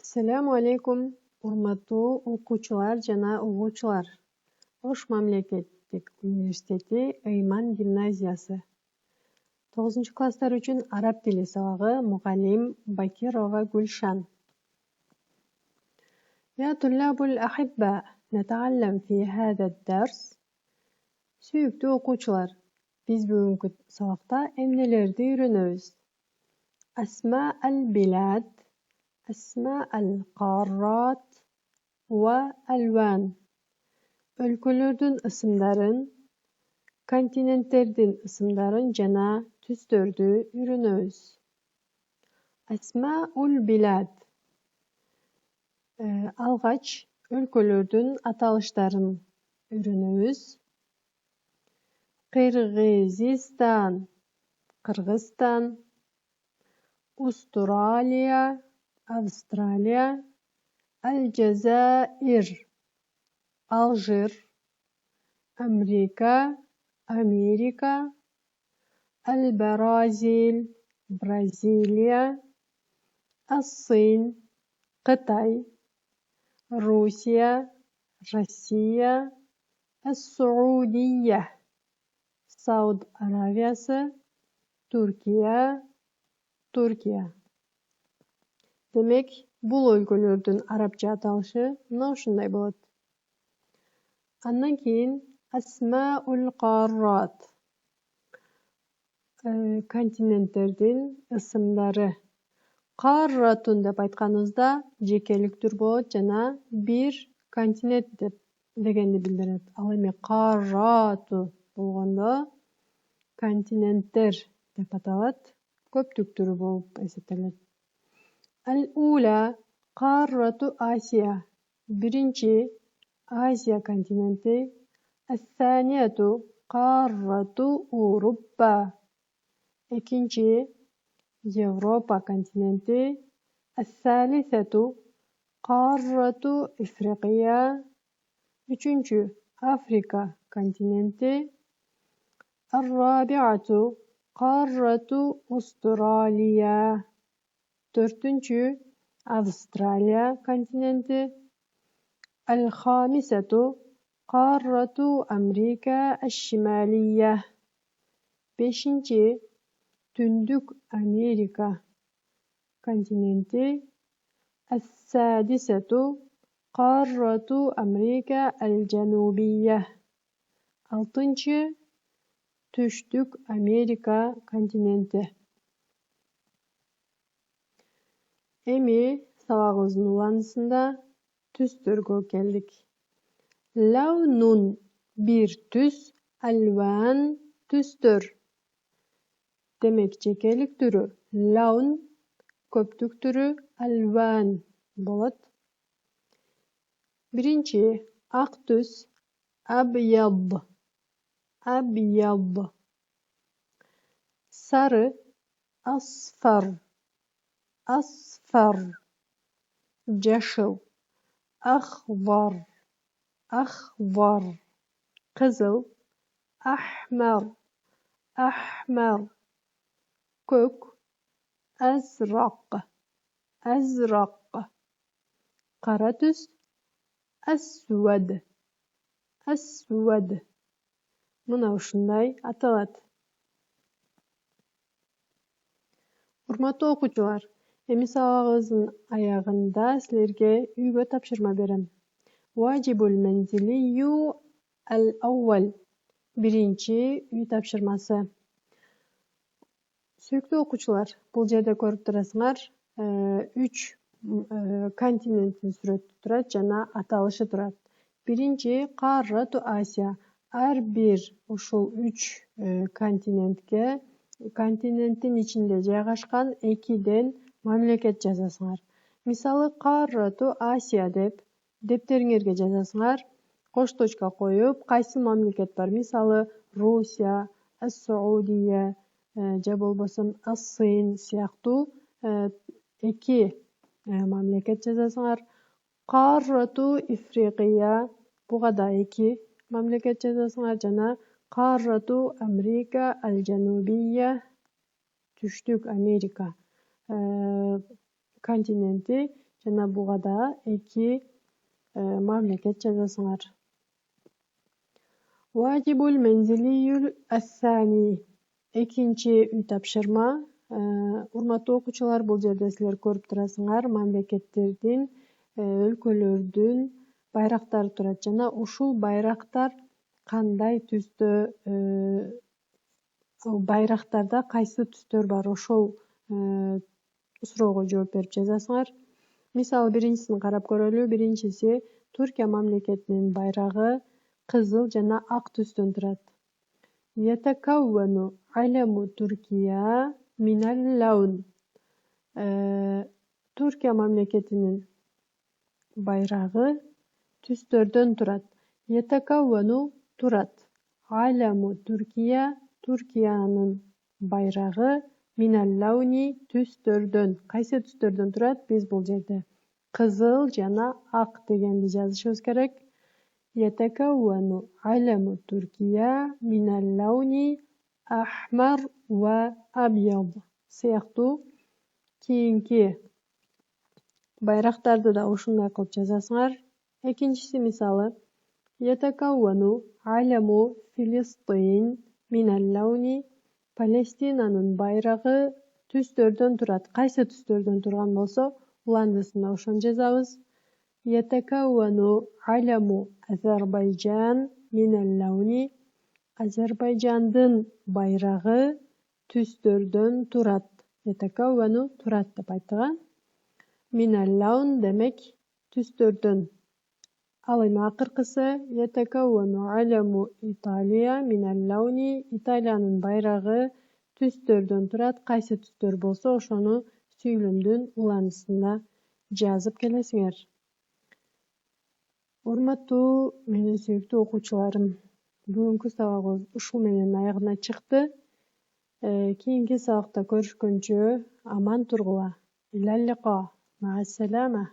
Assalamu alaikum, урматтуу окуучулар жана угуучулар. Ош мамлекеттик университети Ыйман гимназиясы. 9-класстар үчүн араб тили сабагы, мугалим Бакирова Гульшан. يا طلاب الأحباء، نتعلم في هذا الدرس. Сүйүктүү окуучулар, биз бүгүнкү сабакта эмнелерди үйрөнөбүз? أسماء البلاد، أسماء القارات والألوان. Өлкөлөрдүн ысымдарын, континенттердин ысымдарын жана түстөрдү үйрөнөбүз. أسماء البلاد. Алгач өлкөлөрдүн аталыштарын үйрөнөбүз. Кыргызстан, Кыргызстан. Австралия, Австралия. Алжир, Алжир. Америка, Америка. البرازيل، Бразилия. الصين، Кытай. روسيا، Россия. السعودية، Сауд Аравиясы. Түркия, Түркия. Демек, бул өлкөлөрдүн арабча аталышы мына ушундай болот. Андан кийин Асмаул Каррат. Континенттердин ысымдары. Карратун деп айтканыбызда жекеликтүү болот жана бир континент дегенди билдирет. Ал эми каррату болгондо континенттер деп аталат. Көптүктүрү болуп эсептелет. Ал-Ула Каррату Асия. Биринчи Азия континенти. Ас-Санияту Каррату Уруппа. Экинчи Европа континенти. Ас-Салисату Каррату Ифрикия. Үчүнчү Африка континенти. Ар-Рабиату Каррату Австралия. Төртүнчү Австралия континенти. Ал-Хамисату Каррату Америка аш-Шималия. Бешинчи Түндүк Америка континенти. Ас-Садисату Каррату Америка аль-Жанубия. Алтынчы Түштүк Америка континенти. Эми сабагыбыздын уланысында түстөргө келдик. Лаунун бир түс, алван түстөр. Демек жекеликтүрү лаун, көптүктүрү алван болот. Биринчи ак түс, абьяд. Абьяд. Сары, асфар. Асфар. Жашыл, ахвар. Ахвар. Кызыл, ахмар. Ахмар. Көк, азрак. Азрак. Кара түс, асвад. Асвад. Мына ушундай аталат. Урматтуу окуучулар, эми сабагыбыздын аягында силерге үйгө тапшырма берем. Важибул манзилию ал-аувал. Биринчи үй тапшырмасы. Сүйүктүү окуучулар, бул жерде көрүп турасыңар, 3 континенттин сүрөтү турат жана аталышы турат. Биринчи Каррату Асия. Ар бир ушул 3 континенттин ичинде жайгашкан 2ден мамлекет жазасыңар. Мисалы Каррату Асия деп дептериңерге жазасыңар. Кош точка коюп, кайсы мамлекет бар? Мисалы Русия, Ас-Саудия, же болбосо Ас-Син сыяктуу 2 мамлекет жазасыңар. Каррату Ифрикия, буга да 2 мамлекет жазасыңар жана Каррату Америка аль-Жанубия, Түштүк Америка континенти жана буга да 2 мамлекет жазасыңар. Ваджибул мензилиюл ассани. Экинчи үй тапшырма. Урматтуу окуучулар, бул жерде силер көрүп турасыңар, мамлекеттердин, өлкөлөрдүн байрактары турат жана ушул байрактар кандай түстө, байрактарда кайсы түстөр бар, ошол суроого жооп берип жазасыңар. Мисалы, биринчисин карап көрөлү. Биринчиси Түркия мамлекетинин байрагы кызыл жана ак түстөн турат. Ятакаввану аляму Туркия минал лаун. Түркия мамлекетинин байрагы түстөрдөн турат. Ятакаввану турат. Аляму Туркия Түркиянын байрагы минал лауни түстөрдөн. Кайсы түстөрдөн турат? Биз бул жерде кызыл жана ак дегенди жазышыбыз керек. Ятакаввану аляму Туркия минал лауни ахмар ва абьяд сыяктуу кийинки байрактарды да ушундай кылып жазасыңар. Экинчиси мисалы Ятакаввану аляму Филистин минал лауни. Палестинанын байрагы түстөрдөн турат. Кайсы түстөрдөн турган болсо, уландысында ошону жазабыз. Ятакаввану аляму Азербайджан минал лауни. Азербайжандын байрагы түстөрдөн турат. Ятакаввану турат деп айттык. Минал лаун демек түстөрдөн. Ал эми акыркысы Ятакаввану аляму Италия минал лауни. Италиянын байрагы түстөрдөн турат. Кайсы түстөр болсо, ошону сүйлөмдүн уландысында жазып келесиңер. Урматтуу менин сүйүктүү окуучуларым, бүгүнкү сабагыбыз ушул менен аягына чыкты. Кийинки сабакта көрүшкөнчө аман тургула. Илаллиқа. Маасалама.